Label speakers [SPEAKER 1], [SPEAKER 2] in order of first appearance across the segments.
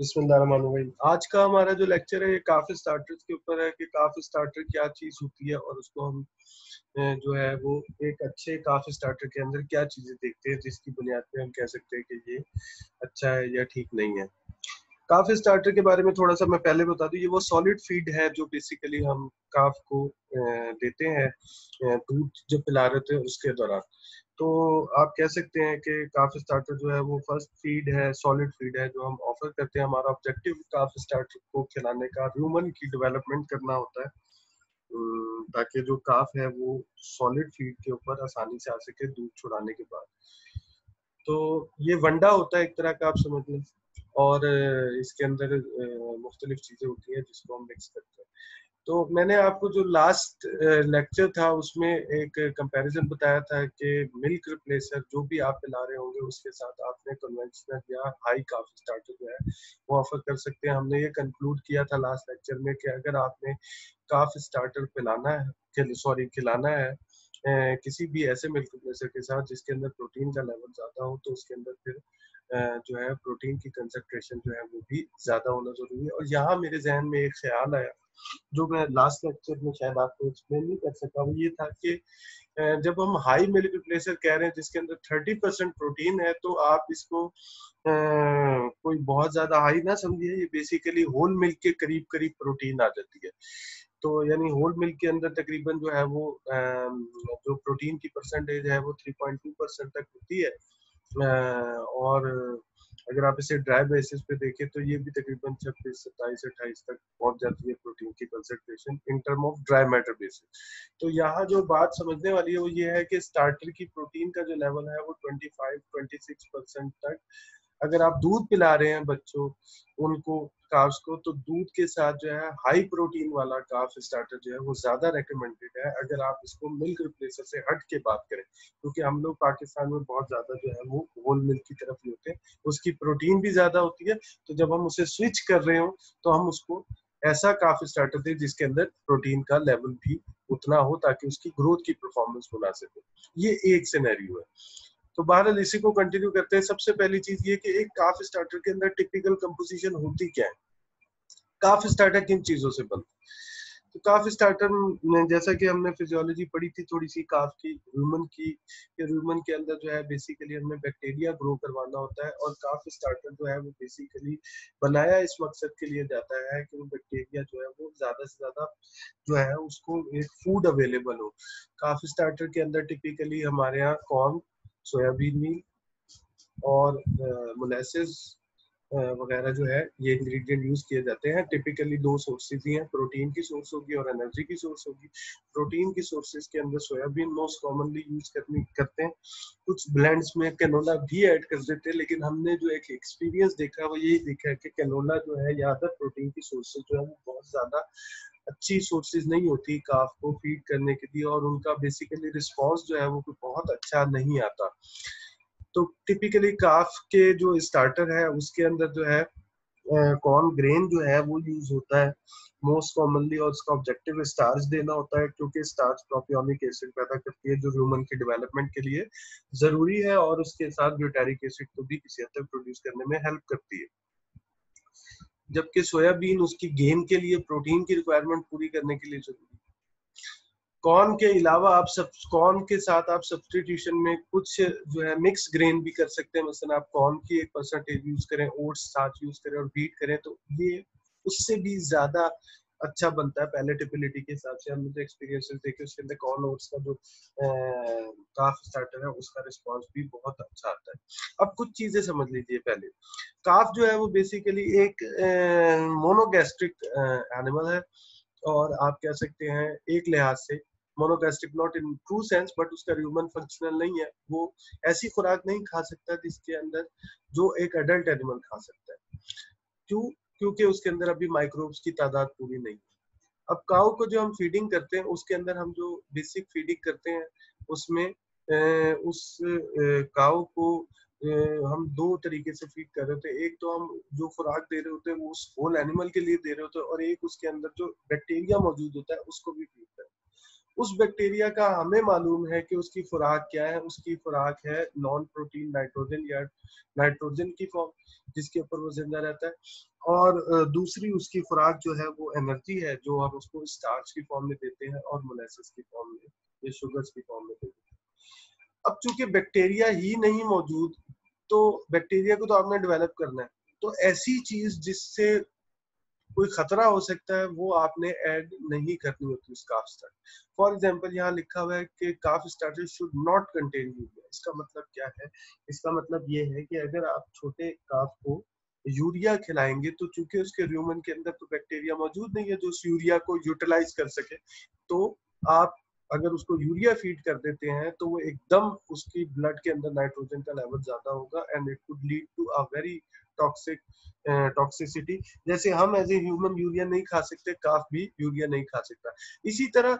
[SPEAKER 1] बिस्मिल्लाहिर्रहमानिर्रहीम। आज का हमारा जो लेक्चर है ये काफी स्टार्टर्स के ऊपर है कि काफी स्टार्टर क्या चीज होती है और उसको हम जो है वो एक अच्छे काफी स्टार्टर के अंदर क्या चीजें देखते हैं जिसकी बुनियाद पे हम कह सकते हैं कि ये अच्छा है या ठीक नहीं है। काफ स्टार्टर के बारे में थोड़ा सा मैं पहले बता दूं, ये वो सॉलिड फीड है जो बेसिकली हम काफ को देते हैं दूध जब पिला रहे थे उसके दौरान। तो आप कह सकते हैं कि काफ स्टार्टर जो है वो फर्स्ट फीड है, सॉलिड फीड है जो हम ऑफर करते हैं। हमारा ऑब्जेक्टिव काफ स्टार्टर को खिलाने का ह्यूमन की डेवलपमेंट करना होता है, ताकि जो काफ है वो सॉलिड फीड के ऊपर आसानी से आ सके दूध छुड़ाने के बाद। तो ये वंडा होता है एक तरह का, आप समझ लें। और इसके अंदर मुख्तलिफ चीजें होती हैं जिसको हम मिक्स करते हैं। तो मैंने आपको जो लास्ट लेक्चर था उसमें एक कंपैरिजन बताया था कि मिल्क रिप्लेसर जो भी आप पिला रहे होंगे उसके साथ आपने कन्वेंशनल या हाई काफ स्टार्टर जो है वो ऑफर कर सकते हैं। हमने ये कंक्लूड किया था लास्ट लेक्चर में कि अगर आपने काफ स्टार्टर पिलाना है, सॉरी खिलाना है किसी भी ऐसे मिल्क रिप्लेसर के साथ जिसके अंदर प्रोटीन का लेवल ज्यादा हो, तो उसके अंदर फिर जो है प्रोटीन की कंसंट्रेशन जो है वो भी ज्यादा होना जरूरी है। और यहाँ मेरे जहन में एक ख्याल आया जो मैं लास्ट लेक्चर में शायद आपको एक्सप्लेन नहीं कर सका, वो ये था कि जब हम हाई मिल्क रिप्लेसर कह रहे हैं जिसके अंदर 30% प्रोटीन है, तो आप इसको कोई बहुत ज्यादा हाई ना समझिए। ये बेसिकली होल मिल्क के करीब करीब प्रोटीन आ जाती है। तो यानी होल मिल्क के अंदर तकरीबन जो है वो जो प्रोटीन की परसेंटेज है वो 3.2% तक होती है। और अगर आप इसे ड्राई बेसिस पे देखें तो ये भी तकरीबन 26, 27, 28 तक पहुंच जाती है प्रोटीन की concentration in term of dry matter basis. तो यहाँ जो बात समझने वाली है वो ये है कि स्टार्टर की प्रोटीन का जो लेवल है वो 25-26% तक, अगर आप दूध पिला रहे हैं बच्चों उनको काफ्स को, तो दूध के साथ जो है हाई प्रोटीन वाला काफ स्टार्टर जो है वो ज्यादा रेकमेंडेड है अगर आप इसको मिल्क रिप्लेसर से हट के बात करें। क्योंकि हम लोग पाकिस्तान में बहुत ज्यादा जो है वो होल मिल्क की तरफ ही होते हैं, उसकी प्रोटीन भी ज्यादा होती है। तो जब हम उसे स्विच कर रहे हो तो हम उसको ऐसा काफ स्टार्टर दे जिसके अंदर प्रोटीन का लेवल भी उतना हो ताकि उसकी ग्रोथ की परफॉर्मेंस बना सके। ये एक सिनेरियो है। तो बहरहाल इसी को कंटिन्यू करते हैं। सबसे पहली चीज ये कि एक काफ स्टार्टर के अंदर टिपिकल कंपोजिशन होती क्या है, काफ स्टार्टर किन चीजों से बनता है। तो काफ स्टार्टर में जैसा कि हमने फिजियोलॉजी पढ़ी थी थोड़ी सी काफ की, ह्यूमन की, ह्यूमन के अंदर जो है बेसिकली हमें बैक्टीरिया ग्रो करवाना होता है। और काफ स्टार्टर जो है वो बेसिकली बनाया इस मकसद के लिए जाता है कि वो बैक्टीरिया जो है वो ज्यादा से ज्यादा जो है उसको एक फूड अवेलेबल हो। काफ स्टार्टर के अंदर टिपिकली हमारे यहाँ कॉर्न, सोयाबीन मील और मोलेसेस वगैरह जो है ये इंग्रेडिएंट यूज किए जाते हैं। टिपिकली दो सोर्सेज ही हैं, प्रोटीन की सोर्स होगी और एनर्जी की सोर्स होगी। प्रोटीन की सोर्सेज के अंदर सोयाबीन मोस्ट कॉमनली यूज करते हैं। कुछ ब्लेंड्स में कैनोला भी ऐड कर देते हैं, लेकिन हमने जो एक एक्सपीरियंस देखा वो यही देखा है कि कैनोला जो है या अदर प्रोटीन की सोर्सेज जो है वो बहुत ज्यादा अच्छी सोर्सेज नहीं होती काफ को फीड करने के लिए, और उनका बेसिकली रिस्पॉन्स जो है वो बहुत अच्छा नहीं आता। तो टिपिकली काफ के जो स्टार्टर है उसके अंदर जो है कॉर्न ग्रेन जो है वो यूज होता है मोस्ट कॉमनली, और उसका ऑब्जेक्टिव स्टार्च देना होता है क्योंकि स्टार्च प्रोपियोनिक एसिड पैदा करती है जो ह्यूमन की डेवलपमेंट के लिए जरूरी है, और उसके साथ ब्यूटारिक एसिड को भी किसी हद तक प्रोड्यूस करने में हेल्प करती है। जबकि सोयाबीन उसकी गेन के लिए प्रोटीन की रिक्वायरमेंट पूरी करने के लिए जरूरी है। कॉर्न के अलावा आप सब कॉर्न के साथ आप सब्सटीट्यूशन में कुछ जो है मिक्स ग्रेन भी कर सकते हैं। मसलन आप कॉर्न की एक परसेंटेज यूज करें, ओट्स साथ यूज करें और बीट करें, तो ये उससे भी ज्यादा अच्छा बनता है पैलेटेबिलिटी के हिसाब से। हमने जो एक्सपीरियंसेस देखे उसके अंदर कॉर्न ओट्स का जो काफ स्टार्टर है उसका रिस्पॉन्स भी बहुत अच्छा आता है। अब कुछ चीजें समझ लीजिए। पहले काफ जो है वो बेसिकली एक मोनोगैस्ट्रिक एनिमल है, और आप कह सकते हैं एक लिहाज से monogastric not in true sense, but उसका ह्यूमन फंक्शनल नहीं है। वो ऐसी खुराक नहीं खा सकता जिसके अंदर जो एक एडल्ट एनिमल खा सकता है। क्यों? क्योंकि उसके अंदर अभी माइक्रोब्स की तादाद पूरी नहीं है। अब काऊ को जो हम फीडिंग करते हैं उसके अंदर हम जो बेसिक फीडिंग करते हैं उसमें उस काऊ को हम दो तरीके से फीड कर रहे होते हैं। एक तो हम जो खुराक दे रहे होते हैं वो उस होल एनिमल के लिए दे रहे होते हैं, और एक उसके अंदर जो बैक्टीरिया मौजूद होता है उसको भी फीड कर रहे हैं। उस बैक्टीरिया का हमें मालूम है कि उसकी खुराक क्या है, उसकी खुराक है नॉन प्रोटीन नाइट्रोजन या नाइट्रोजन की फॉर्म, जिसके ऊपर वो जिंदा रहता है। और दूसरी उसकी खुराक जो है वो एनर्जी है, जो हम उसको स्टार्च की फॉर्म में देते हैं और मोलेसिस की फॉर्म में या शुगर्स की फॉर्म में देते हैं। अब चूंकि बैक्टीरिया ही नहीं मौजूद, तो बैक्टीरिया को तो आपने डेवलप करना है, तो ऐसी चीज जिससे कोई खतरा हो सकता है वो आपने ऐड नहीं करनी होती उस काफ स्टार्टर। फॉर एग्जांपल यहाँ लिखा हुआ है कि काफ starter should not contain urea. इसका मतलब क्या है? इसका मतलब ये है कि अगर आप छोटे काफ को यूरिया खिलाएंगे, तो चूंकि उसके र्यूमन के अंदर तो बैक्टीरिया मौजूद नहीं है जो उस यूरिया को यूटिलाइज कर सके, तो आप अगर उसको यूरिया फीड कर देते हैं तो वो एकदम उसकी ब्लड के अंदर नाइट्रोजन का लेवल ज्यादा होगा and it could lead to a very toxic toxicity. जैसे हम एज ए ह्यूमन यूरिया नहीं खा सकते, काफ भी यूरिया नहीं खा सकता। इसी तरह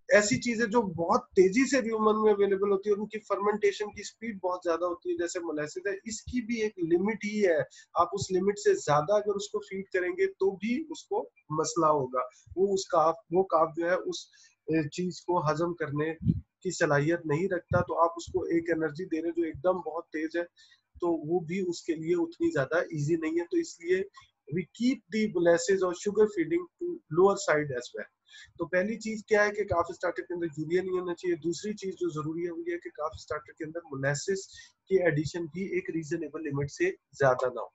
[SPEAKER 1] ऐसी चीजें जो बहुत तेजी से ह्यूमन में अवेलेबल होती है, उनकी फर्मेंटेशन की स्पीड बहुत ज्यादा होती है, जैसे मोलेसिस है, इसकी भी एक लिमिट ही है। आप उस लिमिट से ज्यादा अगर उसको फीड करेंगे तो भी उसको मसला होगा। वो काफ जो है उस चीज को हजम करने की सलाहियत नहीं रखता, तो आप उसको एक एनर्जी दे रहे जो एकदम बहुत तेज है, तो वो भी उसके लिए उतनी ज्यादा इजी नहीं है। तो इसलिए वी कीप दी मोलेसिस और sugar feeding to lower side as well. तो पहली चीज क्या है कि काफ स्टार्टर के अंदर यूरिया नहीं होना चाहिए। दूसरी चीज जो जरूरी है वो ये है कि काफ स्टार्टर के अंदर मोलेसिस की एडिशन भी एक रीजनेबल लिमिट से ज्यादा ना हो।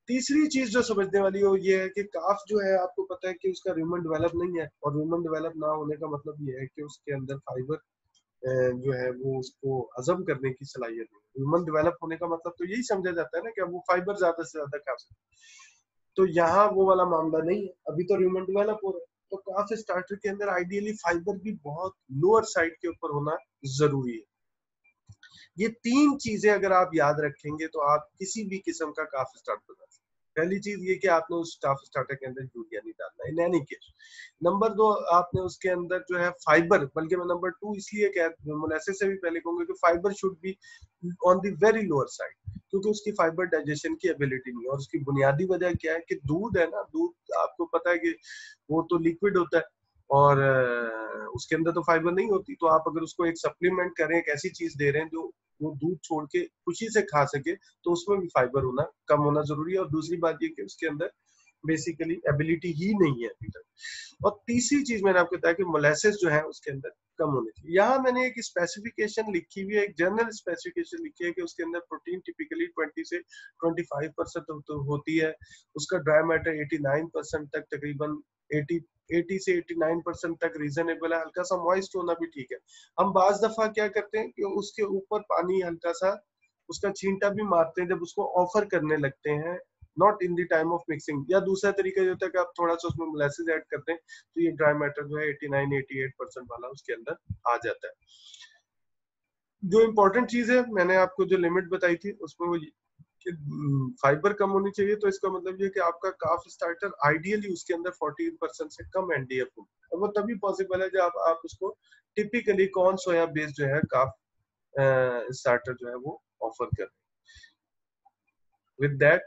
[SPEAKER 1] तीसरी चीज जो समझने वाली है वो ये है कि काफ जो है, आपको पता है कि उसका ह्यूमन डेवलप नहीं है, और ह्यूमन डेवलप ना होने का मतलब ये है कि उसके अंदर फाइबर जो है वो उसको हजम करने की सलाहियत है। ह्यूमन डेवलप होने का मतलब तो यही समझा जाता है ना कि वो फाइबर ज्यादा से ज्यादा खा सकते। तो यहाँ वो वाला मामला नहीं है, अभी तो ह्यूमन डेवलप हो रहा है। तो काफ स्टार्टर के अंदर आइडियली फाइबर भी बहुत लोअर साइड के ऊपर होना जरूरी है। ये तीन चीजें अगर आप याद रखेंगे तो आप किसी भी किस्म का काफ स्टार्ट बना सकते हैं। पहली चीज ये कि आपने उस काफ स्टार्टर के अंदर यूरिया नहीं डालना इन एनी केस। नंबर दो, आपने उसके अंदर जो है फाइबर, बल्कि मैं नंबर टू इसलिए कह मोलेसिस से भी पहले कहूंगा कि fibre should be on the very lower side, क्योंकि उसकी फाइबर डाइजेशन की एबिलिटी नहीं है। और उसकी बुनियादी वजह क्या है कि दूध है ना, दूध आपको पता है कि वो तो लिक्विड होता है, और उसके अंदर तो फाइबर नहीं होती। तो आप अगर उसको एक सप्लीमेंट करें, एक ऐसी चीज दे रहे हैं जो वो दूध छोड़ के खुशी से खा सके, तो उसमें भी फाइबर होना कम होना जरूरी है। और दूसरी बात ये कि उसके अंदर बेसिकली एबिलिटी ही नहीं है अभी तक। और तीसरी चीज मैंने आपको बताया कि मोलेसिस जो है उसके अंदर कम होनी चाहिए। यहाँ मैंने एक स्पेसिफिकेशन लिखी हुई है, एक जनरल स्पेसिफिकेशन लिखी है कि उसके अंदर प्रोटीन टिपिकली 20 से 25% होती है। उसका ड्राई मैटर 89% तक, तकरीबन 80 से 89% तक रीजनेबल है। हल्का सा मॉइस्ट होना भी ठीक है। हम बाज दफा क्या करते हैं कि उसके ऊपर पानी हल्का सा उसका छींटा भी मारते हैं जब उसको ऑफर करने लगते हैं, not in the time of mixing. या दूसरा तरीका ये होता है कि आप थोड़ा सा उसमें मोलेसिस ऐड करते हैं, तो ये ड्राई मैटर जो है 89-88% वाला उसके अंदर आ जाता है। जो इम्पोर्टेंट चीज है, मैंने आपको जो लिमिट बताई थी उसमें वो कि फाइबर कम होनी चाहिए। तो इसका मतलब ये कि आपका काफ स्टार्टर आइडियली उसके अंदर 14% से कम एनडीएफ हो, और वो तभी पॉसिबल है जब आप उसको टिपिकली कॉर्न सोया बेस्ड जो है काफ स्टार्टर जो है वो ऑफर कर। विद दैट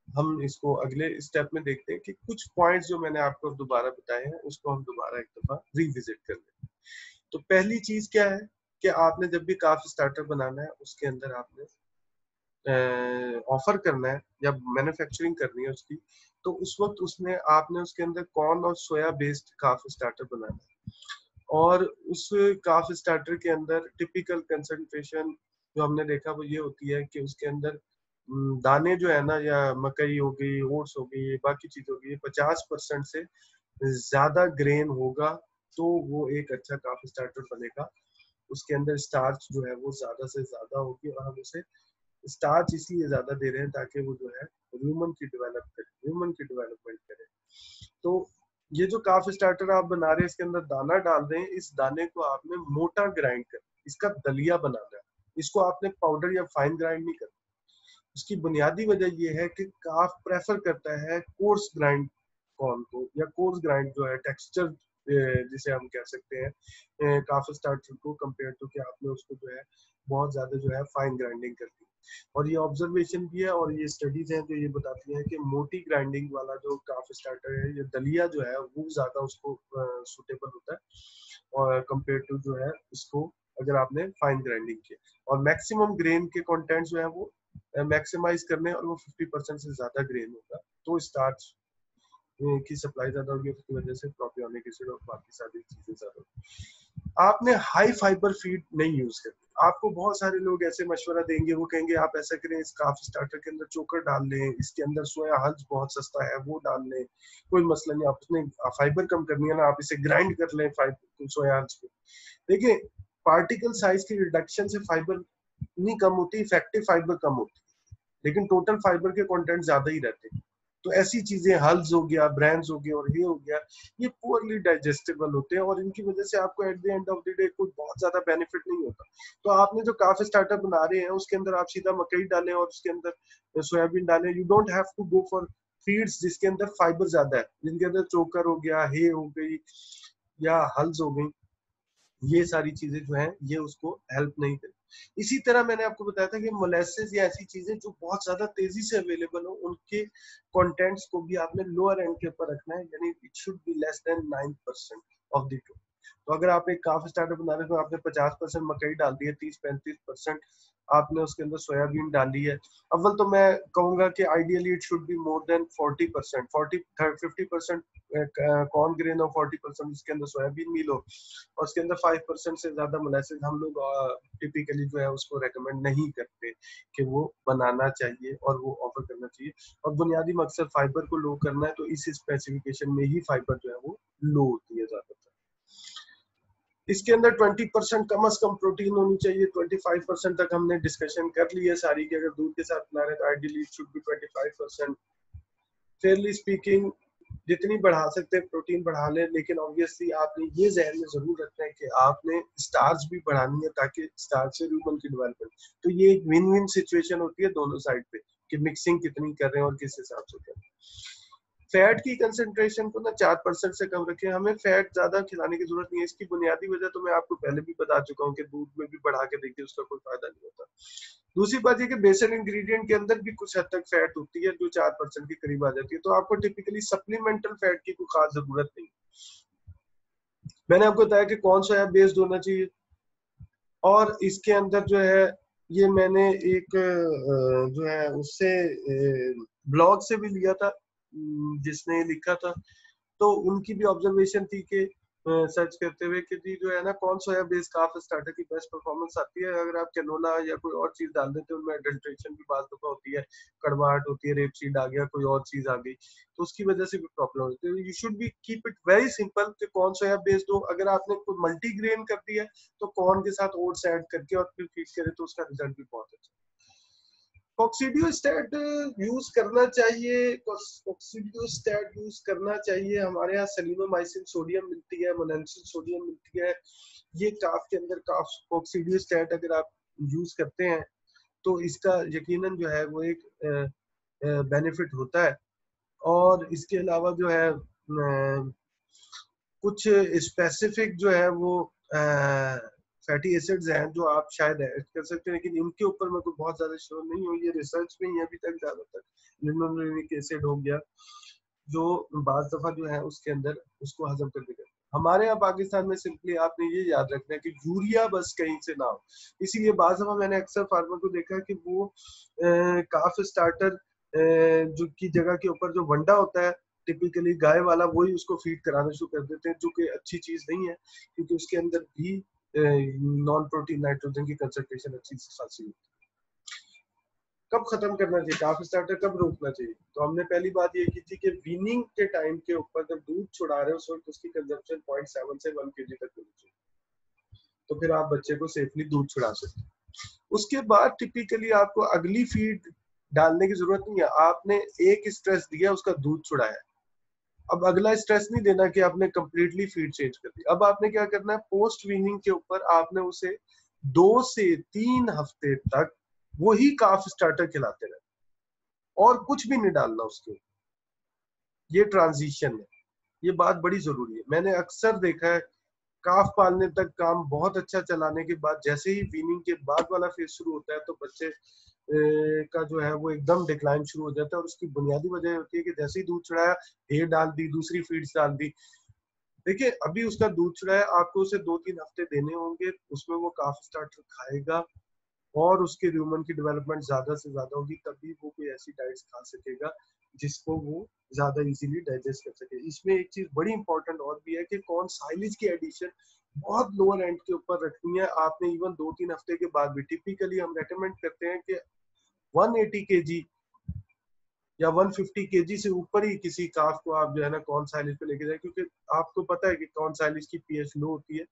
[SPEAKER 1] हम इसको अगले स्टेप में देखते हैं कि कुछ पॉइंट्स जो मैंने आपको दोबारा बताए हैं उसको हम दोबारा एक दफा रिविजिट कर लें। तो पहली चीज क्या है कि आपने जब भी काफ स्टार्टर बनाना है उसके अंदर आपने ऑफर करना है या मैन्युफैक्चरिंग करनी है उसकी, तो उस वक्त उसमें आपने उसके अंदर कॉर्न और सोया बेस्ड काफ स्टार्टर बनाना है। और उस काफ स्टार्टर के अंदर टिपिकल कंसंट्रेशन जो हमने देखा वो ये होती है कि उसके अंदर दाने जो है ना, या मकई हो गई, ओट्स हो गई, बाकी चीज हो गई, 50% से ज्यादा ग्रेन होगा तो वो एक अच्छा काफ स्टार्टर बनेगा। उसके अंदर स्टार्च जो है वो ज्यादा से ज्यादा होगी, और हम उसे स्टार्च इसलिए ज्यादा दे रहे हैं ताकि वो जो है ह्यूमन की डेवलपमेंट करे। तो ये जो काफ स्टार्टर आप बना रहे हैं इसके अंदर दाना डाल रहे हैं, इस दाने को आपने मोटा ग्राइंड कर इसका दलिया बनाना है। इसको आपने पाउडर या फाइन ग्राइंड नहीं करना। उसकी बुनियादी वजह यह है कि काफ प्रेफर करता है कोर्स ग्राइंड कॉर्न को, या कोर्स ग्राइंड जो है टेक्सचर जिसे हम कह सकते हैं काफ स्टार्टर को, कंपेयर टू कि आपने उसको जो है बहुत ज्यादा जो है फाइन ग्राइंडिंग कर दी। और ये ऑब्जर्वेशन भी है और ये स्टडीज हैं जो ये बताती हैं कि मोटी ग्राइंडिंग वाला जो काफ स्टार्टर है, ये दलिया जो है वो ज्यादा उसको सुटेबल होता है और कंपेयर टू जो है इसको अगर आपने फाइन ग्राइंडिंग किया। और मैक्सिमम ग्रेन के कंटेंट जो है वो मैक्सिमाइज करने और वो 50% से ज्यादा ग्रेन होगा तो स्टार्च की सप्लाई ज्यादा होगी, उसकी वजह से प्रोपियोनिक एसिड और बाकी सारी चीजें ज्यादा होगी। आपने हाई फाइबर फीड नहीं यूज करनी। आपको बहुत सारे लोग ऐसे मशवरा देंगे, वो कहेंगे आप ऐसा करें, इस काफ स्टार्टर के अंदर चोकर डाल लें, इसके अंदर सोया हल्स बहुत सस्ता है वो डाल लें, कोई मसला नहीं, आप उसने फाइबर कम करनी है ना, आप इसे ग्राइंड कर लें सोया हल्स को। देखिए पार्टिकल साइज की रिडक्शन से फाइबर नहीं कम होती, इफेक्टिव फाइबर कम होती है, लेकिन टोटल फाइबर के कंटेंट ज्यादा ही रहते हैं। तो ऐसी चीजें हल्स हो गया, ब्रांड्स हो गया और ये हो गया, ये पुअरली डाइजेस्टेबल होते हैं और इनकी वजह से आपको at the end of the day कोई बहुत ज्यादा बेनिफिट नहीं होता। तो आपने जो काफी स्टार्टअप बना रहे हैं उसके अंदर आप सीधा मकई डालें और उसके अंदर सोयाबीन डालें। You don't have to go for feeds जिसके अंदर फाइबर ज्यादा है, जिनके अंदर चोकर हो गया, हे हो गई या हल्स हो गई, ये सारी चीजें जो है ये उसको हेल्प नहीं करें। इसी तरह मैंने आपको बताया था कि मोलेसेस या ऐसी चीजें जो बहुत ज्यादा तेजी से अवेलेबल हो, उनके कंटेंट्स को भी आपने लोअर एंड के ऊपर रखना है, यानी it should be less than 9% of the total. तो अगर आप एक काफी स्टार्टअप बना रहे हो तो आपने 50% मकई डाल दी है, 30-35% आपने उसके अंदर सोयाबीन डाली है। अव्वल तो मैं कहूंगा कि ideally it should be more than 40%, 50% corn grain और 40% उसके अंदर सोयाबीन मील हो और उसके अंदर 5% से ज्यादा मोलेसेस हम लोग टिपिकली जो है उसको रेकमेंड नहीं करते कि वो बनाना चाहिए और वो ऑफर करना चाहिए। और बुनियादी मकसद फाइबर को लो करना है, तो इस स्पेसिफिकेशन में ही फाइबर जो है वो लो होती है ज्यादातर। इसके अंदर 20% कम से कम प्रोटीन होनी चाहिए। 25% तक हमने डिस्कशन कर ली है सारी कि अगर दूध के साथ बना रहे हैं तो ideally it should be 25%। Fairlie speaking जितनी बढ़ा सकते हैं प्रोटीन बढ़ा लें, लेकिन ऑब्वियसली आपने ये जहन में जरूर रखना है कि आपने स्टार्च भी बढ़ानी है ताकि स्टार्च से ह्यूमन की डेवलपमेंट। तो ये एक विन विन सिचुएशन होती है दोनों साइड पे कि मिक्सिंग कितनी कर रहे हैं और किस हिसाब से कर रहे हैं। फैट की कंसेंट्रेशन को ना 4% से कम रखें। हमें फैट ज्यादा खिलाने की जरूरत नहीं है। इसकी बुनियादी वजह तो मैं आपको पहले भी बता चुका हूँ कि दूध में भी बढ़ा के देखिए, उसका कोई फायदा नहीं होता। दूसरी बात ये कि बेसिक इंग्रेडिएंट के अंदर भी कुछ हद तक फैट होती है जो 4% के करीब आ जाती है, तो आपको टिपिकली सप्लीमेंटल फैट की कोई खास जरूरत नहीं। मैंने आपको बताया कि कौन सा बेस्ड होना चाहिए और इसके अंदर जो है ये मैंने एक जो है उससे ब्लॉग से भी लिया था जिसने लिखा था, तो उनकी भी ऑब्जर्वेशन थी कि सर्च करते हुए कि जो है ना कौन सोया बेस्ड काफ स्टार्टर की बेस्ट परफॉर्मेंस आती है। अगर आप कैनोला या कोई और चीज डाल देते हैं उनमें एडल्ट्रेशन भी बात होती है, कड़वाहट होती है, रेपसीड आ गया, कोई और चीज आ गई, तो उसकी वजह से भी प्रॉब्लम होती है। You should be keep it very simple कि कौन सोया बेस्ड हो। अगर आपने कोई मल्टीग्रेन कर दिया तो कॉर्न के साथ ओट्स ऐड करके और फिर फीड करें तो उसका रिजल्ट भी बहुत अच्छा। कॉक्सीडियोस्टैट यूज करना चाहिए, कॉक्सीडियोस्टैट यूज करना चाहिए। हमारे यहाँ सेलिनोमाइसिन सोडियम मिलती है, मोनेंसिल सोडियम मिलती है, ये काफ के अंदर काफ कॉक्सीडियोस्टैट अगर आप यूज करते हैं तो इसका यकीनन जो है वो एक बेनिफिट होता है। और इसके अलावा जो है कुछ स्पेसिफिक जो है वो फैटी एसिड्स हैं जो आप शायद ऐड कर सकते हैं, लेकिन इनके ऊपर मैं कोई बहुत ज्यादा श्योर नहीं हूँ, ये रिसर्च में ही अभी तक ज्यादातर लिनोलेनिक एसिड हो गया जो बाज दफा जो है उसके अंदर उसको हजम कर देगा। हमारे यहाँ पाकिस्तान में सिंपली आपने ये याद रखना है कि यूरिया बस कहीं से ना हो, इसीलिए बाज दफा मैंने अक्सर फार्मर को देखा कि वो काफ स्टार्टर जो की जगह के ऊपर जो वंडा होता है टिपिकली गाय वाला, वही उसको फीड कराना शुरू कर देते हैं, जो कि अच्छी चीज नहीं है क्योंकि उसके अंदर भी नॉन प्रोटीन नाइट्रोजन की कंसंट्रेशन अच्छी खासी होती है। कब खत्म करना चाहिए काफ स्टार्टर, कब रोकना चाहिए? तो हमने पहली बात ये की थी कि वीनिंग के टाइम के ऊपर जब दूध छुड़ा रहे हो उस वक्त उसकी कंजम्पशन 0.7 से 1 kg तक होनी चाहिए, तो फिर आप बच्चे को सेफली दूध छुड़ा सकते हैं। उसके बाद टिपिकली आपको अगली फीड डालने की जरूरत नहीं है, आपने एक स्ट्रेस दिया उसका दूध छुड़ाया, अब अगला स्ट्रेस नहीं देना कि आपने कंप्लीटली फीड चेंज कर दी। अब आपने क्या करना है, पोस्ट वीनिंग के ऊपर आपने उसे 2 से 3 हफ्ते तक वही काफ स्टार्टर खिलाते रहे और कुछ भी नहीं डालना उसके, ये ट्रांजिशन है। ये बात बड़ी जरूरी है। मैंने अक्सर देखा है काफ पालने तक काम बहुत अच्छा चलाने के बाद जैसे ही वीनिंग के बाद वाला फेज शुरू होता है तो बच्चे का जो है वो एकदम डिक्लाइन शुरू हो जाता है। और उसकी बुनियादी वजह होती है कि जैसे ही दूध चढ़ाया, हे डाल दी, दूसरी फीड्स डाल दी। देखिए अभी उसका दूध चढ़ाया, आपको उसे 2-3 हफ्ते देने होंगे, उसमें वो काफ स्टार्टर खाएगा और उसके ह्यूमन की डेवलपमेंट ज्यादा से ज्यादा होगी, तभी वो कोई ऐसी डाइट्स खा सकेगा जिसको वो ज्यादा इजीली डाइजेस्ट कर सके। इसमें एक चीज बड़ी इंपॉर्टेंट और भी है कि कौन साइलेज की एडिशन बहुत लोअर एंड के ऊपर रखनी है आपने। इवन 2-3 हफ्ते के बाद भी टिपिकली हम रेकमेंड करते हैं कि 180 केजी या 150 केजी से ऊपर ही किसी काफ को आप जो है ना कौन साइलेज पे लेके जाए, क्योंकि आपको पता है कि कौन साइलेज की पीएच लो होती है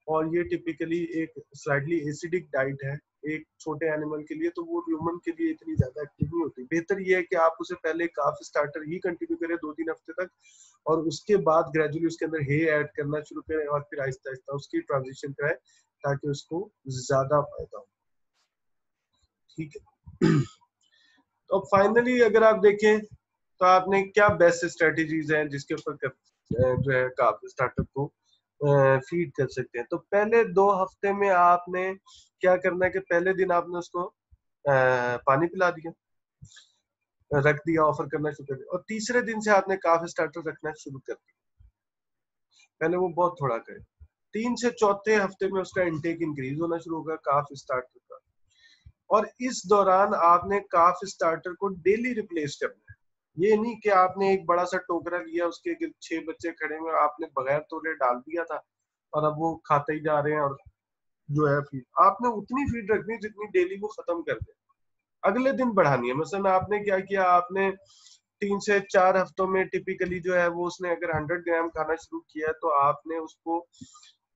[SPEAKER 1] और ये टिपिकली एक स्लाइटली एसिडिक डाइट है एक छोटे एनिमल के लिए, तो वो ह्यूमन के लिए इतनी ज्यादा एक्टिव नहीं होती। बेहतर ये है कि आप उसे पहले काफ स्टार्टर ही कंटिन्यू करें 2-3 हफ्ते तक और उसके बाद ग्रेजुअली उसके अंदर हे ऐड करना शुरू करें और फिर आहिस्ता आहिस्ता उसकी ट्रांजिशन कराएं ताकि उसको ज्यादा फायदा हो। ठीक है। तो फाइनली अगर आप देखें तो आपने क्या बेस्ट स्ट्रेटेजीज हैं जिसके ऊपर जो है काफ स्टार्टअप को फीड कर सकते हैं। तो पहले 2 हफ्ते में आपने क्या करना है कि पहले दिन आपने उसको पानी पिला दिया, रख दिया, ऑफर करना शुरू कर दिया और तीसरे दिन से आपने काफ स्टार्टर रखना शुरू कर दिया। पहले वो बहुत थोड़ा करे, 3 से 4 हफ्ते में उसका इनटेक इंक्रीज होना शुरू होगा काफ स्टार्टर का। और इस दौरान आपने काफ स्टार्टर को डेली रिप्लेस करना है। ये नहीं कि आपने एक बड़ा सा टोकरा लिया, उसके 6 बच्चे खड़े हुए, आपने बगैर तोले डाल दिया था और अब वो खाते ही जा रहे हैं और जो है फीड आपने उतनी फीड रखनी जितनी डेली वो खत्म कर दे, अगले दिन बढ़ानी है। मसलन आपने क्या किया, आपने 3 से 4 हफ्तों में टिपिकली जो है वो उसने अगर 100 ग्राम खाना शुरू किया तो आपने उसको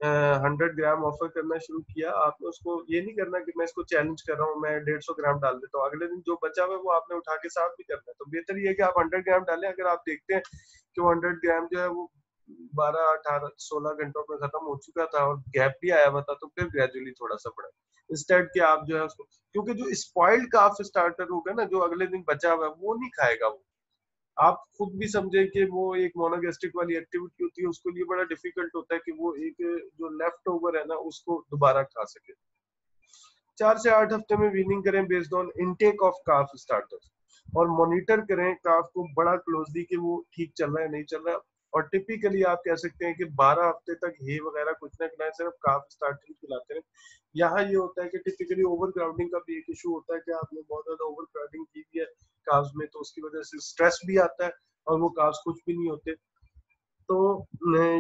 [SPEAKER 1] 100 ग्राम ऑफर करना शुरू किया। आपने उसको ये नहीं करना कि मैं इसको चैलेंज कर रहा हूँ, मैं 150 ग्राम डाल देता हूँ, अगले दिन जो बचा हुआ है वो आपने उठा के साफ भी करना है। तो बेहतर ये है कि आप 100 ग्राम डालें। अगर आप देखते हैं कि वो 100 ग्राम जो है वो 12, 18, 16 घंटों में खत्म हो चुका था और गैप भी आया हुआ था, तो फिर ग्रेजुअली थोड़ा सा बढ़ा इंस्टेड कि आप जो है उसको, क्योंकि जो स्पॉइल्ड काफ स्टार्टर होगा ना जो अगले दिन बचा हुआ है वो नहीं खाएगा। वो आप खुद भी समझे कि वो एक मोनोगेस्ट्रिक वाली एक्टिविटी होती है, उसके लिए बड़ा डिफिकल्ट होता है कि वो एक जो लेफ्ट ओवर है ना उसको दोबारा खा सके। 4 से 8 हफ्ते में वीनिंग करें based on intake of calf starters और मॉनिटर करें काफ को बड़ा क्लोजली कि वो ठीक चल रहा है नहीं चल रहा। और टिपिकली आप कह सकते हैं कि 12 हफ्ते तक हे वगैरह कुछ ना खिलाएं, सिर्फ काफ स्टार्टर ही खिलाते रहे। यहाँ ये होता है कि टिपिकली ओवर क्राउडिंग का भी एक इशू होता है कि आपने बहुत ज्यादा ओवर क्राउडिंग की हुई है काव्स में, तो उसकी वजह से स्ट्रेस भी आता है और वो काव्स कुछ भी नहीं होते। तो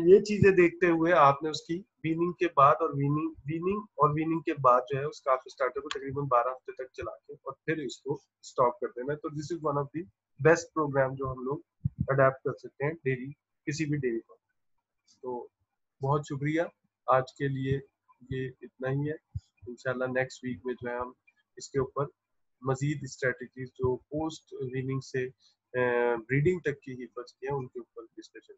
[SPEAKER 1] ये चीजें देखते हुए आपने उसकी वीनिंग के बाद और वीनिंग के बाद जो है उस काफ स्टार्टर को तकरीबन 12 हफ्ते तक चला के और फिर इसको स्टॉप कर देना। तो this is one of the best program जो हम लोग अडेप्ट कर सकते हैं डेली किसी भी डेली पर। तो बहुत शुक्रिया, आज के लिए ये इतना ही है। इंशाल्लाह नेक्स्ट वीक में जो है हम इसके ऊपर मजीद स्ट्रेटजीज जो पोस्ट विनिंग से ब्रीडिंग तक की हिफाजत की है उनके ऊपर डिस्कशन